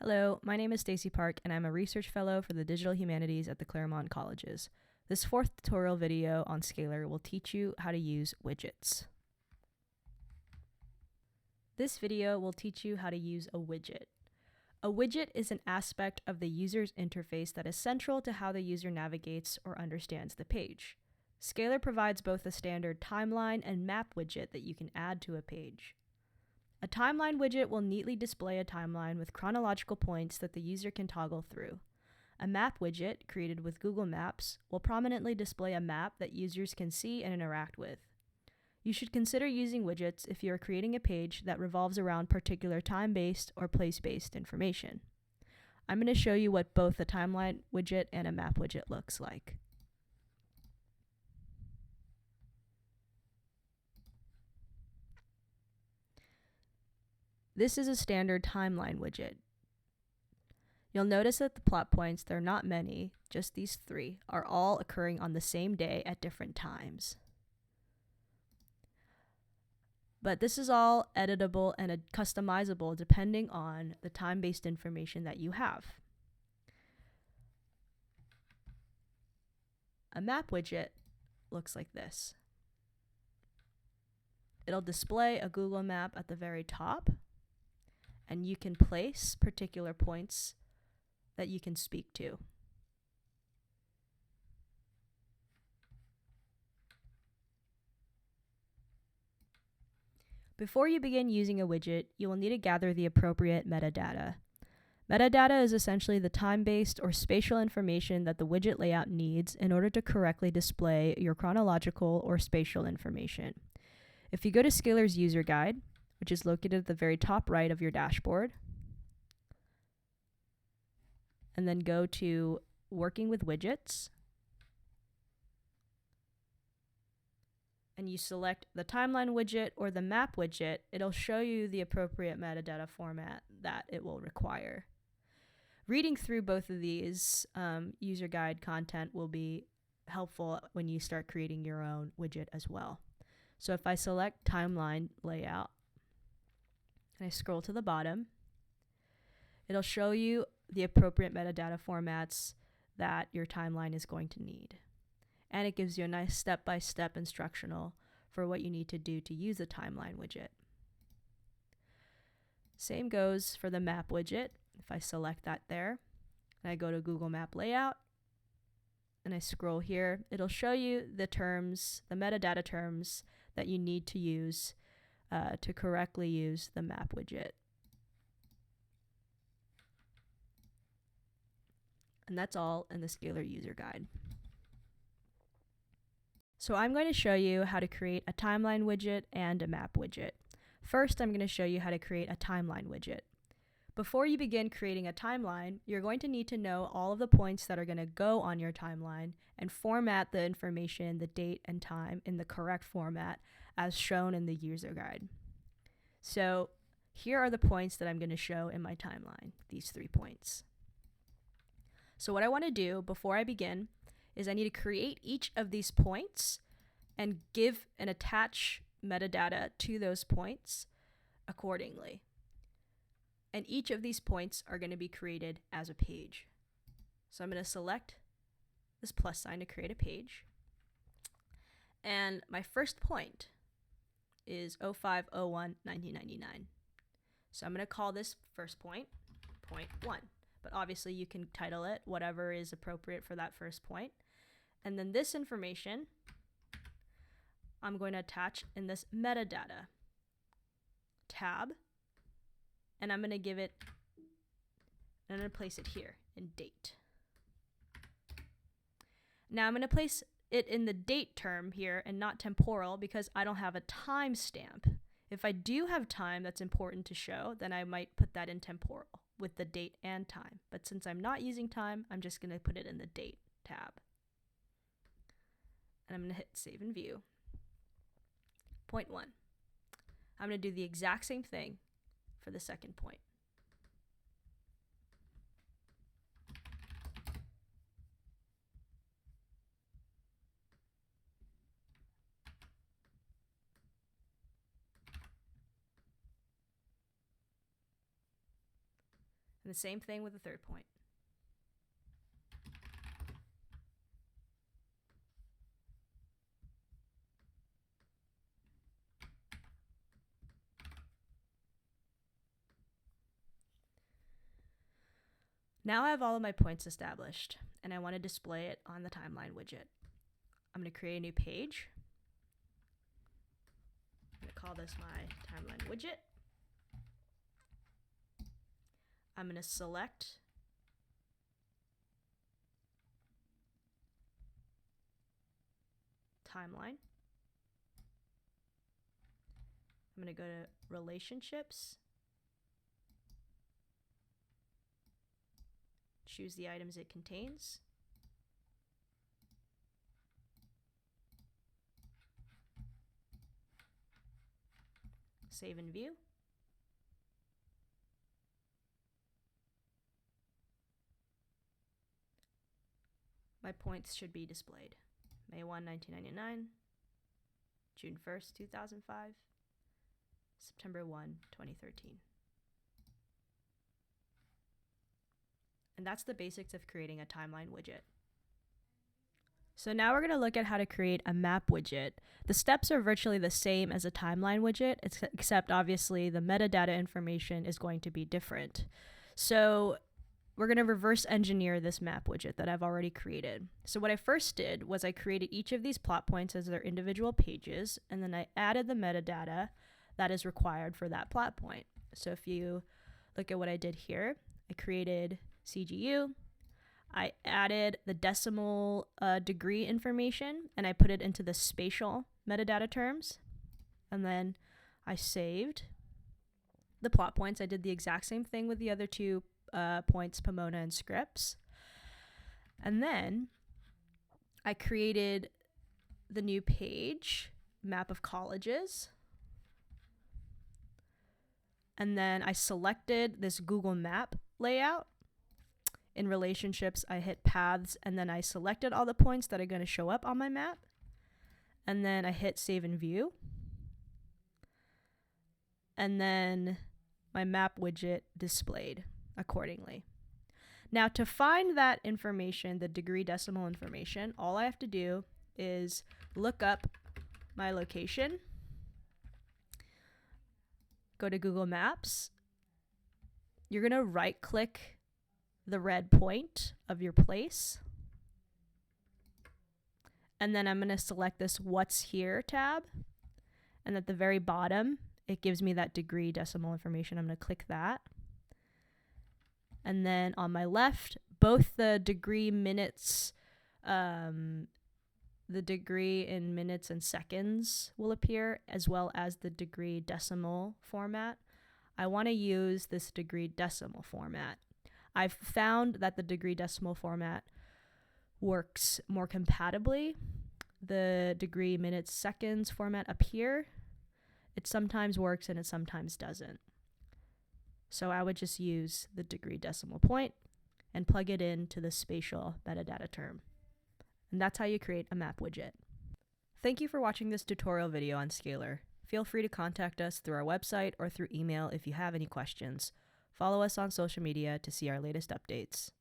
Hello, my name is Stacy Park, and I'm a research fellow for the Digital Humanities at the Claremont Colleges. This fourth tutorial video on Scalar will teach you how to use widgets. This video will teach you how to use a widget. A widget is an aspect of the user's interface that is central to how the user navigates or understands the page. Scalar provides both a standard timeline and map widget that you can add to a page. A timeline widget will neatly display a timeline with chronological points that the user can toggle through. A map widget, created with Google Maps, will prominently display a map that users can see and interact with. You should consider using widgets if you are creating a page that revolves around particular time-based or place-based information. I'm going to show you what both a timeline widget and a map widget looks like. This is a standard timeline widget. You'll notice that the plot points, there are not many, just these three, are all occurring on the same day at different times. But this is all editable and customizable depending on the time-based information that you have. A map widget looks like this. It'll display a Google map at the very top, and you can place particular points that you can speak to. Before you begin using a widget, you will need to gather the appropriate metadata. Metadata is essentially the time-based or spatial information that the widget layout needs in order to correctly display your chronological or spatial information. If you go to Scalar's user guide, which is located at the very top right of your dashboard, and then go to Working with Widgets, and you select the timeline widget or the map widget, it'll show you the appropriate metadata format that it will require. Reading through both of these user guide content will be helpful when you start creating your own widget as well. So if I select timeline layout and I scroll to the bottom, it'll show you the appropriate metadata formats that your timeline is going to need. And it gives you a nice step-by-step instructional for what you need to do to use a timeline widget. Same goes for the map widget. If I select that there, and I go to Google Map Layout, and I scroll here, it'll show you the terms, the metadata terms that you need to use to correctly use the map widget. And that's all in the Scalar user guide. So I'm going to show you how to create a timeline widget and a map widget. First, I'm going to show you how to create a timeline widget. Before you begin creating a timeline, you're going to need to know all of the points that are going to go on your timeline and format the information, the date and time, in the correct format as shown in the user guide. So here are the points that I'm going to show in my timeline, these 3 points. So what I want to do before I begin is I need to create each of these points and give and attach metadata to those points accordingly. And each of these points are going to be created as a page. So I'm going to select this plus sign to create a page. And my first point is 05/01/1999. So I'm going to call this first point, point 1. But obviously you can title it whatever is appropriate for that first point. And then this information I'm going to attach in this metadata tab, and I'm going to give it, I'm going to place it here in date. Now I'm going to place it in the date term here and not temporal because I don't have a timestamp. If I do have time that's important to show, then I might put that in temporal with the date and time. But since I'm not using time, I'm just going to put it in the date tab. And I'm going to hit save and view. Point 1. I'm going to do the exact same thing for the second point. And the same thing with the third point. Now I have all of my points established, and I want to display it on the timeline widget. I'm going to create a new page. I'm going to call this my timeline widget. I'm going to select timeline. I'm going to go to relationships, choose the items it contains, save and view. My points should be displayed. May 1, 1999, June 1st, 2005, September 1, 2013. And that's the basics of creating a timeline widget. So now we're going to look at how to create a map widget. The steps are virtually the same as a timeline widget, except obviously the metadata information is going to be different. So we're going to reverse engineer this map widget that I've already created. So what I first did was I created each of these plot points as their individual pages, and then I added the metadata that is required for that plot point. So if you look at what I did here, I created CGU, I added the decimal degree information, and I put it into the spatial metadata terms, and then I saved the plot points. I did the exact same thing with the other two points, Pomona and Scripps. And then I created the new page, map of colleges. And then I selected this Google Map layout. In relationships, I hit paths, and then I selected all the points that are going to show up on my map. And then I hit save and view. And then my map widget displayed accordingly. Now to find that information, the degree decimal information, all I have to do is look up my location, go to Google Maps. You're going to right click the red point of your place, and then I'm going to select this What's Here tab, and at the very bottom it gives me that degree decimal information. I'm going to click that. And then on my left, both the degree minutes, the degree in minutes and seconds will appear, as well as the degree decimal format. I want to use this degree decimal format. I've found that the degree decimal format works more compatibly. The degree minutes seconds format up here, it sometimes works and it sometimes doesn't. So I would just use the degree decimal point and plug it into the spatial metadata term. And that's how you create a map widget. Thank you for watching this tutorial video on Scalar. Feel free to contact us through our website or through email if you have any questions. Follow us on social media to see our latest updates.